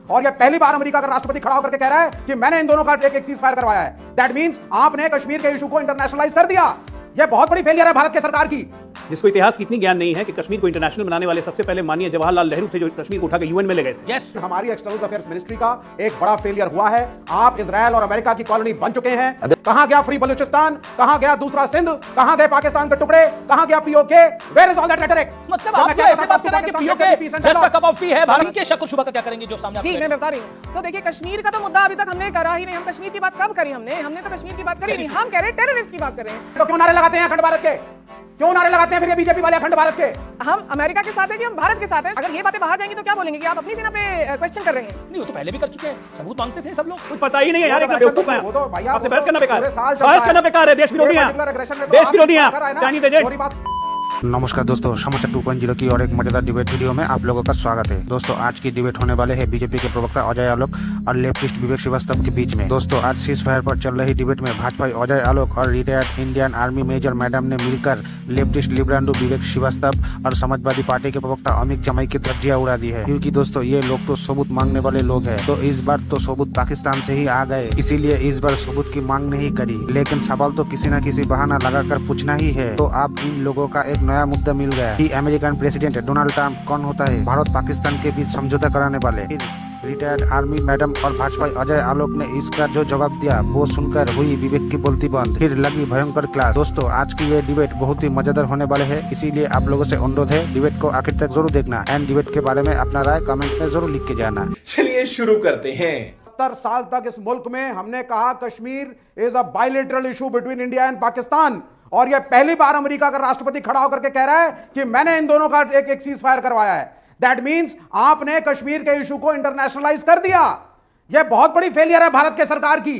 और ये पहली बार अमेरिका का राष्ट्रपति खड़ा होकर के कह रहा है कि मैंने इन दोनों का एक सीज फायर करवाया है। दैट मींस आपने कश्मीर के इशू को इंटरनेशनलाइज कर दिया। ये बहुत बड़ी फेलियर है भारत की सरकार की, जिसको इतिहास की इतनी ज्ञान नहीं है कि कश्मीर को इंटरनेशनल बनाने वाले सबसे पहले माननीय जवाहरलाल नेहरू थे, जो कश्मीर को उठाकर यूएन में ले गए थे। यस, हमारी एक्सटर्नल अफेयर्स मिनिस्ट्री का एक बड़ा फेलियर हुआ है। आप इजराइल और अमेरिका की कॉलोनी बन चुके हैं। कहां गया फ्री बलूचिस्तान, कहां गया दूसरा सिंध, कहां गए पाकिस्तान के टुकड़े, कहां गया POK? Where is all that rhetoric? मतलब आप क्या ऐसे बात कर रहे हैं कि POK just a cup of tea है? भारत के शक और शुबा का क्या करेंगे जो सामने? जी मैं बता रही हूं। सो देखिए, कश्मीर का तो मुद्दा अभी तक हमने करा ही नहीं। हम कश्मीर की बात कब करी? हमने तो कश्मीर की बात करी नहीं। हम कह रहे हैं टेररिस्ट की बात कर रहे हैं। तो क्यों नारे लगाते हैं अखंड भारत के? क्यों नारे लगाते हैं फिर ये बीजेपी वाले अखंड भारत के? हम अमेरिका के साथ है कि हम भारत के साथ हैं? अगर ये बातें बाहर जाएंगी तो क्या बोलेंगे कि आप अपनी सेना पे क्वेश्चन कर रहे हैं? नहीं, वो तो पहले भी कर चुके हैं, सबूत मांगते थे सब लोग। कुछ पता ही नहीं है यार, इतना बेवकूफ है। वो तो भैया आपसे बहस करना बेकार है, पूरे बहस करना बेकार है। देश विरोधी हैं, देश विरोधी हैं, चाइनीज एजेंट। नमस्कार दोस्तों, समाचार 2.0 की और एक मजेदार डिबेट वीडियो में आप लोगों का स्वागत है। दोस्तों, आज की डिबेट होने वाले है बीजेपी के प्रवक्ता अजय आलोक और लेफ्टिस्ट विवेक श्रीवास्तव के बीच में। दोस्तों, आज सीज फायर पर चल रही डिबेट में भाजपा अजय आलोक और retired Indian army major madam ने मिलकर लेफ्टिस्ट लिब्रांडो विवेक श्रीवास्तव और समाजवादी पार्टी के प्रवक्ता अमित चमाई की धज्जियां उड़ा दी है। क्योंकि दोस्तों, ये लोग तो सबूत मांगने वाले लोग हैं, तो इस बार तो सबूत पाकिस्तान से ही आ गए, इसीलिए इस बार सबूत की मांग नहीं करी। लेकिन सवाल तो किसी न किसी बहाना लगाकर पूछना ही है। तो आप इन लोगों का एक नया मुद्दा मिल गया कि अमेरिकन प्रेसिडेंट डोनाल्ड ट्रंप कौन होता है भारत पाकिस्तान के बीच समझौता कराने वाले। रिटायर्ड आर्मी मैडम और भाजपा अजय आलोक ने इसका जो जवाब दिया वो सुनकर हुई विवेक की बोलती बंद, फिर लगी भयंकर क्लास। दोस्तों, आज की ये डिबेट बहुत ही मजेदार होने वाले है, इसीलिए आप लोगों से अनुरोध है डिबेट को आखिर तक जरूर देखना एंड डिबेट के बारे में अपना राय कमेंट में जरूर लिख के जाना। चलिए शुरू करते हैं। 70 साल तक इस मुल्क में हमने कहा Kashmir is a bilateral issue between India and Pakistan, और यह पहली बार अमेरिका का राष्ट्रपति खड़ा होकर के कह रहा है कि मैंने इन दोनों का एक सीज फायर करवाया है। दैट मींस आपने कश्मीर के इशू को इंटरनेशनलाइज कर दिया। यह बहुत बड़ी फेलियर है भारत के सरकार की।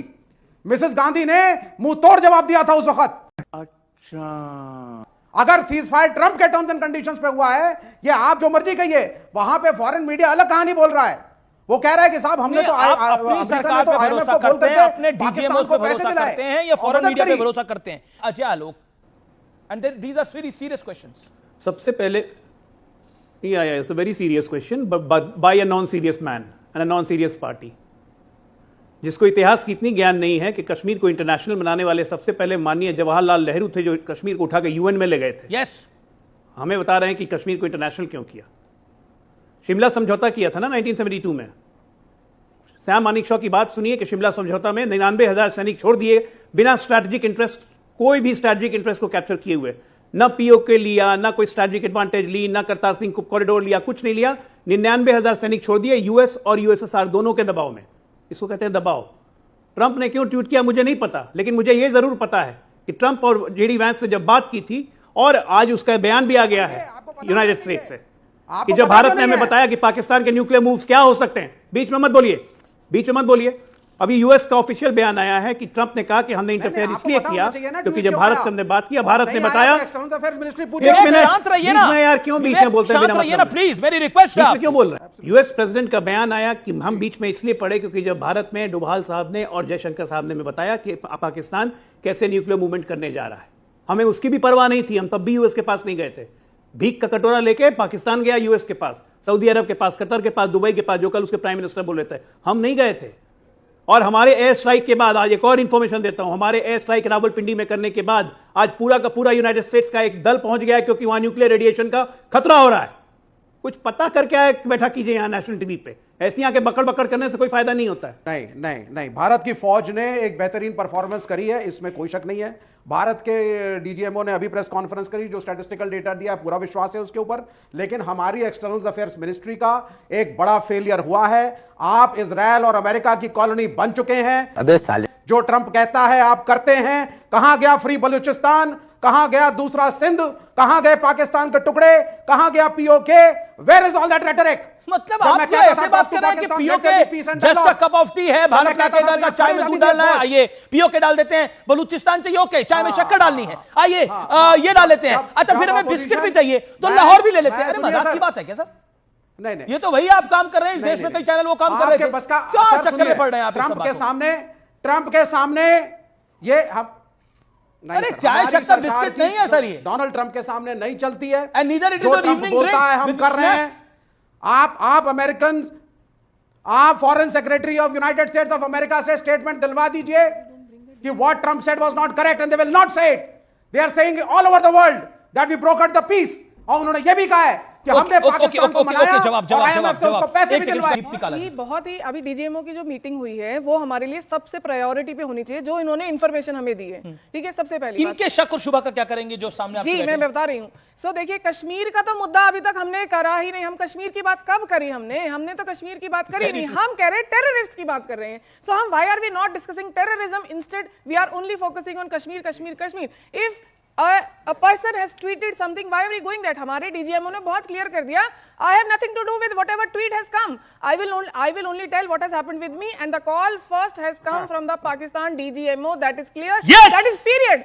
मिसेस गांधी ने मुंह तोड़ जवाब दिया था उस वक्त। अच्छा, अगर सीज फायर ट्रंप के टर्म्स एंड कंडीशंस पे हुआ है, ये आप जो मर्जी कहिए, वहां पे फॉरेन मीडिया अलग कहानी बोल रहा है। वो कह रहा है कि साहब हमने तो आप अपनी सरकार पे भरोसा करते हैं, अपने डीजीएमओस पे भरोसा करते हैं या फॉरेन मीडिया पे भरोसा करते हैं? Ajay Alok, and these are very serious questions. सबसे पहले it's a very serious question but by a non-serious man and a non-serious party, जिसको इतिहास की इतनी ज्ञान नहीं है कि कश्मीर को इंटरनेशनल बनाने वाले सबसे पहले माननीय जवाहरलाल नेहरू थे, जो कश्मीर को उठाकर यूएन में ले गए थे। यस, हमें बता रहे हैं कि कश्मीर को इंटरनेशनल क्यों किया। शिमला समझौता किया था ना 1972 में। सैम मानेकशॉ की बात सुनिए कि शिमला समझौता में 99,000 सैनिक छोड़ दिए बिना स्ट्रैटेजिक इंटरेस्ट, कोई भी स्ट्रैटेजिक इंटरेस्ट को कैप्चर किए हुए। न पीओके लिया, न कोई स्ट्रैटेजिक एडवांटेज ली, न करतार सिंह कॉरिडोर लिया, कुछ नहीं लिया। 99,000 सैनिक छोड़ दिए यूएस और यूएसएसआर दोनों के दबाव में। इसको कहते हैं दबाव। ट्रंप ने क्यों ट्वीट किया मुझे नहीं पता, लेकिन मुझे यह जरूर पता है कि ट्रंप और जेडी वैंस से जब बात की थी, और आज उसका बयान भी आ गया है यूनाइटेड स्टेट्स से, कि जब भारत ने हमें बताया कि पाकिस्तान के न्यूक्लियर मूव्स क्या हो सकते हैं। बीच में मत बोलिए, बीच में मत बोलिए। अभी यूएस का ऑफिशियल बयान आया है कि ट्रंप ने कहा कि हमने इंटरफेयर इसलिए किया क्योंकि जब भारत से हमने बात किया, भारत ने बताया। शांत रहिए ना यार, क्यों बीच में बोलते हैं? प्लीज, मेरी रिक्वेस्ट है। क्यों बोल रहे हैं? यूएस प्रेसिडेंट का बयान आया कि हम बीच में इसलिए पड़े क्योंकि जब भारत में डोभाल साहब ने और जयशंकर साहब ने बताया कि पाकिस्तान कैसे न्यूक्लियर मूवमेंट करने जा रहा है, हमें उसकी भी परवाह नहीं थी। हम तब भी यूएस के पास नहीं गए थे। भीख का कटोरा लेके पाकिस्तान गया यूएस के पास, सऊदी अरब के पास, कतर के पास, दुबई के पास, जो कल उसके प्राइम मिनिस्टर बोल रहे थे। हम नहीं गए थे। और हमारे एयर स्ट्राइक के बाद, आज एक और इंफॉर्मेशन देता हूं, हमारे एयर स्ट्राइक रावलपिंडी में करने के बाद आज पूरा का पूरा यूनाइटेड स्टेट्स का एक दल पहुंच गया है, क्योंकि वहां न्यूक्लियर रेडिएशन का खतरा हो रहा है। कुछ पता करके आए बैठा कीजिए यहां नेशनल टीवी पे। ऐसी आके बकड़ बकड़ करने से कोई फायदा नहीं होता है। नहीं नहीं नहीं, भारत की फौज ने एक बेहतरीन परफॉर्मेंस करी है, इसमें कोई शक नहीं है। भारत के डीजीएमओ ने अभी प्रेस कॉन्फ्रेंस करी, जो स्टैटिस्टिकल डेटा दिया, पूरा विश्वास है उसके ऊपर। लेकिन हमारी एक्सटर्नल अफेयर्स मिनिस्ट्री का एक बड़ा फेलियर हुआ है। आप इजराइल और अमेरिका की कॉलोनी बन चुके हैं। अबे साले, जो ट्रंप कहता है आप करते हैं। कहां गया फ्री बलूचिस्तान, कहां गया दूसरा सिंध, कहां गए पाकिस्तान के टुकड़े, कहां गया POK? Where is all that rhetoric? मतलब आप क्या ऐसे बात कर रहे हैं कि POK just a cup of tea है? भारत क्या कहेगा, चाय में दूध डालना है, आइए पीओके डाल देते हैं। बलूचिस्तान चाहिए, ओके, चाय में शक्कर डालनी है, आइए ये डाल लेते हैं। अच्छा, फिर हमें बिस्किट भी चाहिए तो लाहौर भी ले लेते हैं। अरे मजाक की बात है क्या सर? नहीं नहीं, ये तो वही आप काम कर रहे हैं। इस देश में कई चैनल वो काम कर रहे थे, क्या चक्कर में पड़ रहे हैं आप? ट्रंप के सामने ये हम, अरे चाय शक्कर बिस्किट नहीं है सर, ये डोनाल्ड ट्रंप के सामने नहीं चलती है। एंड नीदर इट इज जो योर ट्रंप इवनिंग बोलता है ड्रिंक हम विद कर रहे हैं। स्नैक्स। आप अमेरिकन आप foreign secretary of United States of America से स्टेटमेंट दिलवा दीजिए कि what Trump said was not correct and they will not say it. They are saying all over the world that we brokered the peace. और उन्होंने यह भी कहा है कि हमने पाकिस्तान को मनाया और IMF से उसको पैसे भी दिलवाए. ये बहुत ही अभी डीजीएमओ की जो मीटिंग हुई है वो हमारे लिए सबसे प्रायोरिटी पे होनी चाहिए, जो इन्होंने इन्फॉर्मेशन हमें दी है. ठीक है, सबसे पहली बात. इनके शक और शुबा का क्या करेंगे जो सामने आपके जी बैठे मैं हैं? बता रही हूँ. सो देखिए, कश्मीर का तो मुद्दा अभी तक हमने करा ही नहीं. हम कश्मीर की बात कब करी? हमने तो कश्मीर की बात करी नहीं. हम कह रहे हैं टेररिस्ट की बात कर रहे हैं. सो हम why are we not discussing terrorism, instead we are only focusing on Kashmir Kashmir Kashmir. If a person has tweeted something, why are we going that? हमारे DGMO ने बहुत क्लियर कर दिया, I have nothing to do with whatever tweet has come. I will only tell what has happened with me, and the call first has come from the Pakistan DGMO. That is clear. Yes! That is period.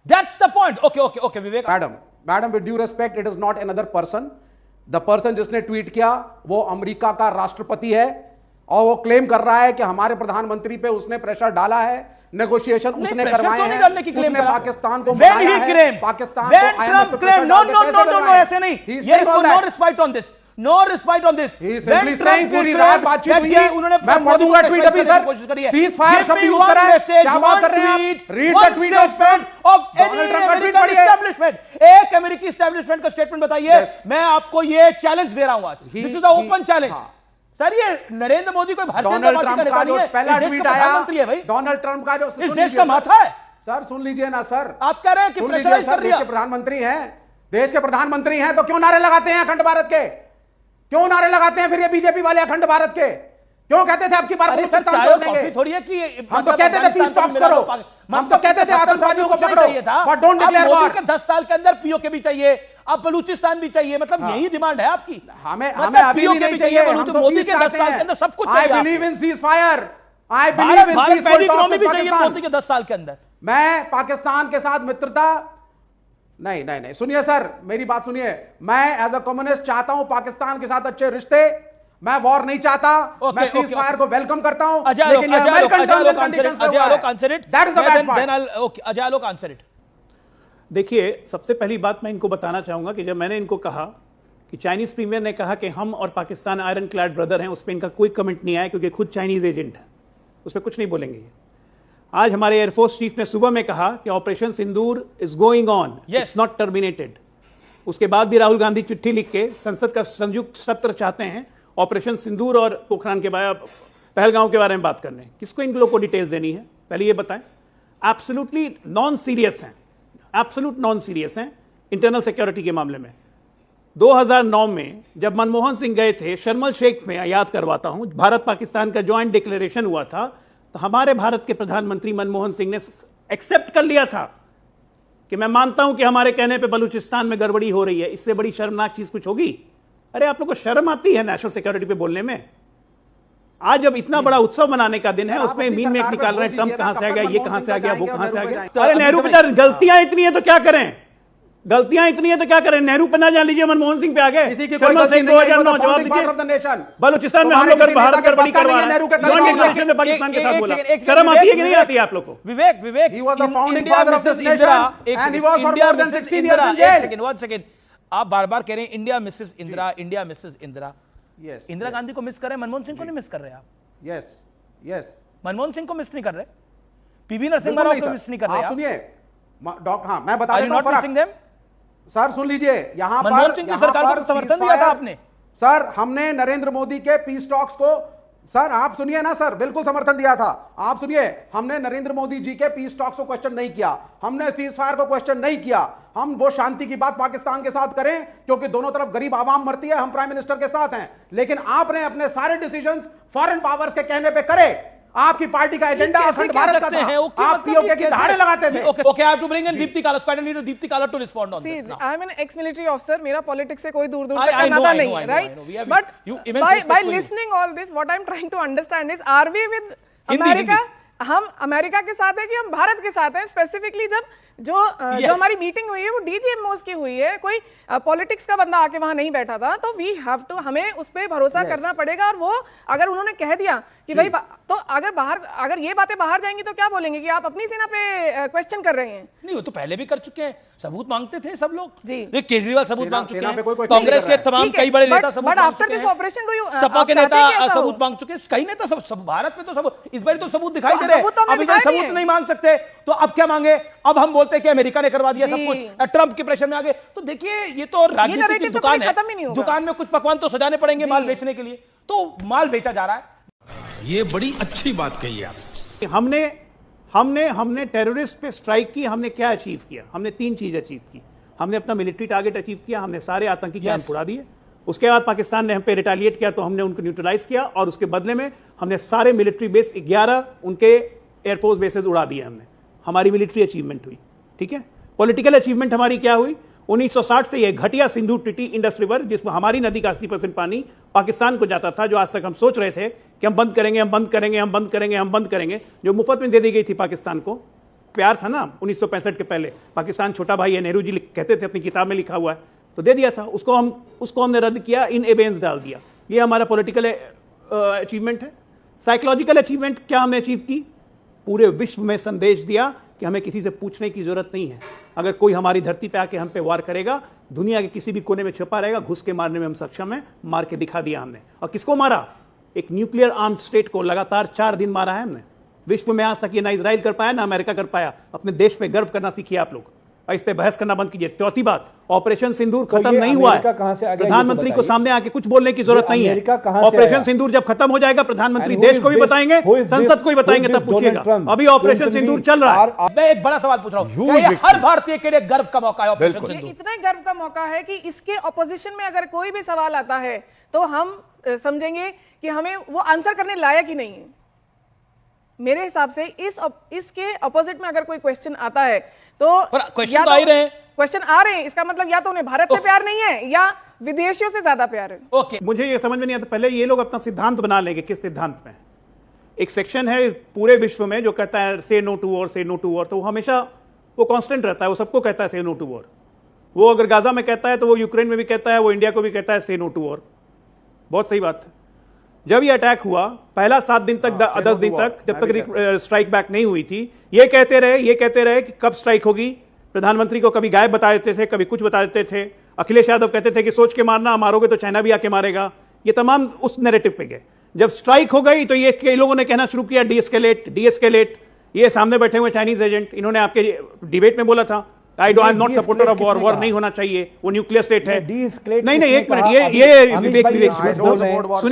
That's the point. Okay, Vivek. Madam with due respect, it is not another person. The person जिसने tweet किया वो America का राष्ट्रपति है और वो claim कर रहा है कि हमारे प्रधानमंत्री पे उसने प्रेशर डाला है, नेगोशिएशन उसने करवाए हैं, उसने पाकिस्तान को मनाया है, पाकिस्तान को IMF पे प्रेशर डाल के पैसे दिलवाए. ऐसे नहीं. Yes, no respite on this. No respite on this. He is simply saying पूरी रात बातचीत हुई है. मैं पढ़ दूंगा ट्वीट अभी सर. Ceasefire शब्द यूज करा है. क्या बात कर रहे हैं आप? Read the tweet of any American establishment. एक अमेरिकी एस्टेब्लिशमेंट का स्टेटमेंट बताइए. मैं आपको ये चैलेंज दे रहा हूं आज. This is the open challenge. Sir ये नरेंद्र मोदी कोई भारतीय जनता पार्टी का नेता नहीं है. पहला ट्वीट आया प्रधानमंत्री है भाई. डोनाल्ड ट्रंप का जो इस देश का माथा है. सर सुन लीजिए ना सर. आप कह रहे हैं कि प्रेशराइज कर दिया. देश के प्रधानमंत्री हैं, देश के प्रधानमंत्री हैं, तो क्यों नारे लगाते हैं अखंड भारत के? क्यों नारे लगाते हैं फिर ये बीजेपी वाले अखंड भारत के? क्यों कहते थे आपकी बार थोड़ी है कि हम तो कहते थे पीस टॉक्स करो, हम तो कहते थे आतंकवादियों को पकड़ो, बट डोंट डिक्लेयर वॉर. 10 साल के अंदर पीओके भी चाहिए, अब बलूचिस्तान भी चाहिए. मतलब यही डिमांड है आपकी. हमें अभी भी नहीं चाहिए. मोदी के 10 साल के अंदर सब कुछ चाहिए. I believe in ceasefire. I believe in peaceful talks भी चाहिए मोदी के 10 साल के अंदर. मैं पाकिस्तान के साथ मित्रता नहीं सुनिए सर, मेरी बात सुनिए. मैं एज अ कम्युनिस्ट चाहता हूं पाकिस्तान के साथ अच्छे रिश्ते. मैं वॉर नहीं चाहता. मैं सीजफायर को वेलकम करता हूं. लेकिन देखिए, सबसे पहली बात मैं इनको बताना चाहूंगा कि जब मैंने इनको कहा कि चाइनीज प्रीमियर ने कहा कि हम और पाकिस्तान आयरन क्लैड ब्रदर हैं, उस पर इनका कोई कमेंट नहीं आया क्योंकि खुद चाइनीज एजेंट है, उस पर कुछ नहीं बोलेंगे. आज हमारे एयरफोर्स चीफ ने सुबह में कहा कि operation Sindoor is going on, it's not terminated. उसके बाद भी राहुल गांधी चिट्ठी लिख के संसद का संयुक्त सत्र चाहते हैं ऑपरेशन सिंदूर और पोखरान के पहलगांव के बारे में बात करने. किसको इन लोगों को डिटेल्स देनी है पहले ये बताएं. एब्सोल्युटली नॉन सीरियस हैं, एब्सोल्यूट नॉन सीरियस हैं इंटरनल सिक्योरिटी के मामले में. 2009 में जब मनमोहन सिंह गए थे शर्म शेख में, याद करवाता हूं, भारत पाकिस्तान का ज्वाइंट डिक्लेरेशन हुआ था, तो हमारे भारत के प्रधानमंत्री मनमोहन सिंह ने एक्सेप्ट कर लिया था कि मैं मानता हूं कि हमारे कहने पे बलूचिस्तान में गड़बड़ी हो रही है. इससे बड़ी शर्मनाक चीज कुछ होगी? अरे आप लोग को शर्म आती है नेशनल सिक्योरिटी पे बोलने में? आज जब इतना बड़ा उत्सव मनाने का दिन है उसमें मीम में निकाल रहे हैं ट्रंप कहां से आ गया, ये कहां से आ गया, वो कहां से आ गया. अरे नेहरू पे गलतियां इतनी है तो क्या करें? गलतियां इतनी है तो क्या करें? नेहरू पे ना जान लीजिए, मनमोहन सिंह पे आ गए. शर्मा सिंह 2009 जवाब दीजिए. बलूचिस्तान में हम लोग भारत गड़बड़ी करवा रहे हैं, पाकिस्तान के साथ बोला. शर्म आती है कि नहीं आती है आप लोग को? विवेक he was the founding father of this nation and he was for more than 16 years in jail. one second. आप बार-बार कह रहे हैं India Mrs Indira, India Mrs Indira. Yes. Indira Gandhi को मिस कर रहे हैं, मनमोहन सिंह को नहीं मिस कर रहे आप? Yes. मनमोहन सिंह को मिस नहीं कर रहे, पीवी नरसिम्हा राव को मिस नहीं कर रहे आप? सुनिए डॉक्टर, हाँ मैं बता देता हूं फर्क. सर सुन लीजिए, यहां पर मनमोहन सिंह की सरकार को समर्थन दिया था आपने. सर हमने नरेंद्र मोदी के पीस टॉक्स को, सर आप सुनिए ना सर, बिल्कुल समर्थन दिया था. आप सुनिए, हमने नरेंद्र मोदी जी के पीस टॉक्स को क्वेश्चन नहीं किया, हमने सीज फायर को क्वेश्चन नहीं किया. हम वो शांति की बात पाकिस्तान के साथ करें क्योंकि दोनों तरफ गरीब आवाम मरती है, हम प्राइम मिनिस्टर के साथ हैं. लेकिन आपने अपने सारे डिसीजंस फॉरेन पावर्स के कहने पे करे. आपकी पार्टी का एजेंडा अखंड भारत का था. आप पीओके की धाड़े लगाते थे. Okay, I have to bring in Deepti Kala. So I don't need Deepti Kala to respond on this now. I am an ex-military officer. मेरा पॉलिटिक्स से कोई दूर-दूर तक नाता नहीं है, right? But by listening all this, what I am trying to understand is, are we with America? हम America के साथ हैं कि हम भारत के साथ हैं? स्पेसिफिकली जब जो हमारी मीटिंग हुई है वो डीजीएमओस की हुई है, कोई पॉलिटिक्स का बंदा आके वहां नहीं बैठा था, तो वी हैव टू, हमें उस पर भरोसा करना पड़ेगा। और वो अगर उन्होंने कह दिया कि भाई तो अगर ये बातें बाहर जाएंगी तो क्या बोलेंगे कि आप अपनी सेना पे क्वेश्चन कर रहे हैं? नहीं, वो तो पहले भी कर चुके हैं, सबूत मांगते थे सब लोग जी। केजरीवाल सबूत मांग चुके सेना पे हैं, कोई question कांग्रेस नहीं के कर रहा तमाम कई बड़े नेता सबूत बट मांग आफ्टर चुके दिस हैं, ऑपरेशन डू यू सपा के नेता सबूत मांग चुके हैं, कई नेता सब भारत में तो सब इस बार तो सबूत दिखाई दे रहे हैं। सबूत तो हमने अब इधर दिखाए नहीं सबूत है। नहीं मांग सकते तो अब क्या मांगे? अब हम बोलते हैं कि अमेरिका ने करवा दिया सब जी। कुछ, ट्रंप के प्रेशर में आ गए। तो देखिए, ये तो राजनीति की narrative तो दुकान कभी है, खत्म ही नहीं होगा। दुकान में कुछ पकवान तो सजाने पड़ेंगे माल बेचने के लिए, तो माल बेचा जा रहा है। ये बड़ी अच्छी बात कही आप। हमने टेररिस्ट पे स्ट्राइक की, हमने क्या अचीव किया? हमने 3 चीज अचीव की। हमने अपना मिलिट्री टारगेट अचीव किया, हमने सारे आतंकी कैंप उड़ा दिए। उसके बाद पाकिस्तान ने हम पे रिटेलिएट किया तो हमने उनको न्यूट्रलाइज किया, और उसके बदले में हमने सारे मिलिट्री बेस 11 उनके एयरफोर्स बेसेस उड़ा दिए हमने। हमारी मिलिट्री अचीवमेंट हुई, ठीक है। पॉलिटिकल अचीवमेंट हमारी क्या हुई? 1960 से ये घटिया सिंधु ट्रीटी, इंडस रिवर, जिसमें हमारी नदी का 80% पानी पाकिस्तान को जाता था, जो आज तक हम सोच रहे थे कि हम बंद करेंगे, हम बंद करेंगे, हम बंद करेंगे, हम बंद करेंगे, जो मुफ्त में दे दी गई थी पाकिस्तान को। प्यार था ना 1965 के पहले, पाकिस्तान छोटा भाई है, नेहरू जी कहते थे, अपनी किताब में लिखा हुआ है, तो दे दिया था उसको। हमने रद्द किया, इन एबेंस डाल दिया। ये हमारा पॉलिटिकल अचीवमेंट है। साइकोलॉजिकल अचीवमेंट क्या हमने अचीव की? पूरे विश्व में संदेश दिया कि हमें किसी से पूछने की जरूरत नहीं है। अगर कोई हमारी धरती पे आके हम पे वार करेगा, दुनिया के किसी भी कोने में छिपा रहेगा, घुस के मारने में हम सक्षम हैं। मार के दिखा दिया हमने। और किसको मारा? एक न्यूक्लियर आर्म्ड स्टेट को लगातार 4 दिन मारा है हमने। विश्व में आज तक ये ना इजराइल कर पाया ना अमेरिका कर पाया। अपने देश पे गर्व करना सीखिए आप लोग, और इस पे बहस करना बंद कीजिए। चौथी बात, ऑपरेशन सिंदूर खत्म नहीं हुआ है। प्रधानमंत्री को सामने आके कुछ बोलने की जरूरत नहीं है। ऑपरेशन सिंदूर जब खत्म हो जाएगा, प्रधानमंत्री देश को भी बताएंगे, संसद को भी बताएंगे, तब पूछिएगा। अभी ऑपरेशन सिंदूर चल रहा है। मैं एक बड़ा सवाल पूछ रहा हूं, क्या ये हर भारतीय के लिए गर्व का मौका है ऑपरेशन सिंदूर? इतना गर्व का मौका है कि इसके ऑपोजिशन में अगर कोई भी सवाल आता है तो हम समझेंगे कि हमें वो आंसर करने लायक ही नहीं है। मेरे हिसाब से इसके अपोजिट में अगर कोई क्वेश्चन आता है तो क्वेश्चन तो आ ही रहे हैं, क्वेश्चन आ रहे हैं, इसका मतलब या तो उन्हें भारत से प्यार नहीं है या विदेशियों से ज्यादा प्यार है। ओके, मुझे ये समझ में नहीं आता। पहले ये लोग अपना सिद्धांत बना लेंगे, किस सिद्धांत में? एक सेक्शन है इस पूरे विश्व में जो कहता है से नो टू वॉर, से नो टू वॉर, तो हमेशा वो कांस्टेंट रहता है, वो सबको कहता है से नो टू वॉर। वो अगर गाजा में कहता है तो वो यूक्रेन में भी कहता है, वो इंडिया को भी कहता है से नो टू वॉर। बहुत सही बात है। जब ये अटैक हुआ, पहला 7 दिन तक 10 दिन तक, जब तक स्ट्राइक बैक नहीं हुई थी, ये कहते रहे कि कब स्ट्राइक होगी। प्रधानमंत्री को कभी गायब बता देते थे, कभी कुछ बता देते थे। अखिलेश यादव कहते थे कि सोच के मारना, मारोगे तो चाइना भी आके मारेगा। ये तमाम उस नैरेटिव पे गए। जब स्ट्राइक हो गई तो ये कई लोगों ने कहना शुरू किया डी-एस्केलेट। ये सामने बैठे हुए चाइनीज एजेंट, इन्होंने आपके डिबेट में बोला था I am not supporter of war, war नहीं होना चाहिए, वो न्यूक्लियर स्टेट है। नहीं, एक मिनट, ये विवेक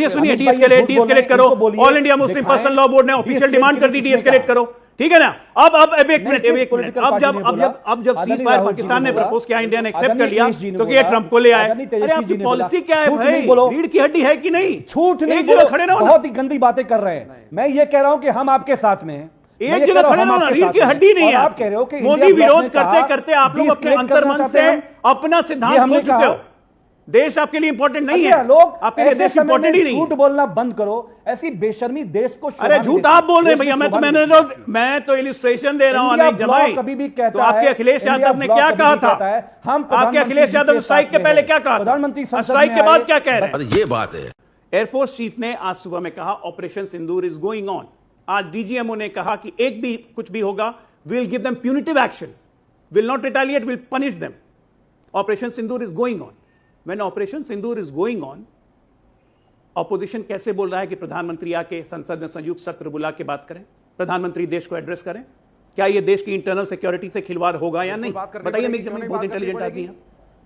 सुनिए, डी-एस्केलेट करो। All India Muslim personal law board ने ऑफिशियल डिमांड कर दी, डी-एस्केलेट करो, ठीक है ना। अब एक मिनट, अब जब सीज फायर पाकिस्तान ने प्रपोज किया, इंडिया ने एक्सेप्ट कर लिया, तो ये ट्रंप को ले आए। अरे आपकी पॉलिसी क्या है भाई? रीढ़ की हड्डी है कि नहीं? झूठ नहीं एक जगह खड़े रहो ना। बहुत ही गंदी बातें कर रहे हैं। मैं ये कह रहा हूं कि हम आपके साथ में हैं, एक जगह खड़े रहो ना। रीढ़ की हड्डी नहीं है। आप कह रहे हो कि मोदी विरोध करते करते आप लोग अपने अंतर्मन से अपना सिद्धांत खो चुके हो। देश आपके लिए इंपॉर्टेंट नहीं है, लोग आपके लिए देश इंपॉर्टेंट ही नहीं। झूठ बोलना बंद करो, ऐसी बेशर्मी देश को। अरे झूठ आप बोल रहे हैं भैया, मैं तो इलिस्ट्रेशन दे रहा हूं अनेक जमाई। कभी भी कहता तो आपके अखिलेश यादव ने क्या कहा था? हम आपके अखिलेश यादव स्ट्राइक के पहले क्या कहा? प्रधानमंत्री स्ट्राइक के बाद क्या कह रहे हैं? ये बात है। एयरफोर्स चीफ ने आज सुबह में कहा operation Sindoor is going on. आज डीजीएमओ ने कहा कि एक भी कुछ भी होगा, we will give them punitive action, will not retaliate, will punish them. Operation Sindoor is going on. When operation Sindoor is going on, opposition कैसे बोल रहा है कि प्रधानमंत्री आके संसद में संयुक्त सत्र बुला के बात करें, प्रधानमंत्री देश को एड्रेस करें? क्या यह देश की इंटरनल सिक्योरिटी से खिलवाड़ होगा या नहीं? बताइए। मैं बहुत इंटेलिजेंट आदमी है।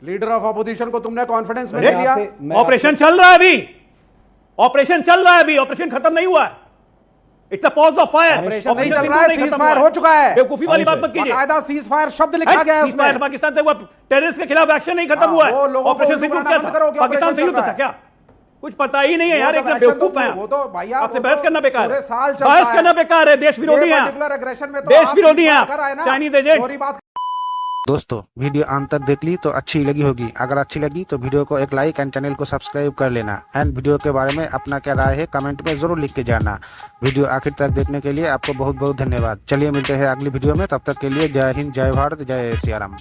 लीडर ऑफ ऑपोजिशन को तुमने कॉन्फिडेंस में ले लिया। ऑपरेशन चल रहा है अभी, ऑपरेशन चल रहा है अभी, ऑपरेशन खत्म नहीं हुआ है। It's a pause of fire. Operation नहीं चल रहा है, सीज फायर हो चुका है। बेवकूफी वाली बात मत कीजिए। कायदा सीज फायर शब्द लिखा गया है उसमें। पाकिस्तान से हुआ टेररिस्ट के खिलाफ एक्शन नहीं खत्म हुआ है। ऑपरेशन सिंदूर क्या था? पाकिस्तान से युद्ध था क्या? कुछ पता ही नहीं है यार, एकदम बेवकूफ है। वो तो भैया आपसे बहस करना बेकार है, बहस करना बेकार है। देश विरोधी है, देश विरोधी है, चाइनीज एजेंट। दोस्तों वीडियो अंत तक देख ली तो अच्छी लगी होगी। अगर अच्छी लगी तो वीडियो को एक लाइक एंड चैनल को सब्सक्राइब कर लेना। एंड वीडियो के बारे में अपना क्या राय है कमेंट में जरूर लिख के जाना। वीडियो आखिर तक देखने के लिए आपको बहुत बहुत धन्यवाद। चलिए मिलते हैं अगली वीडियो में, तब तक के लिए जय हिंद, जय भारत, जय सिया राम।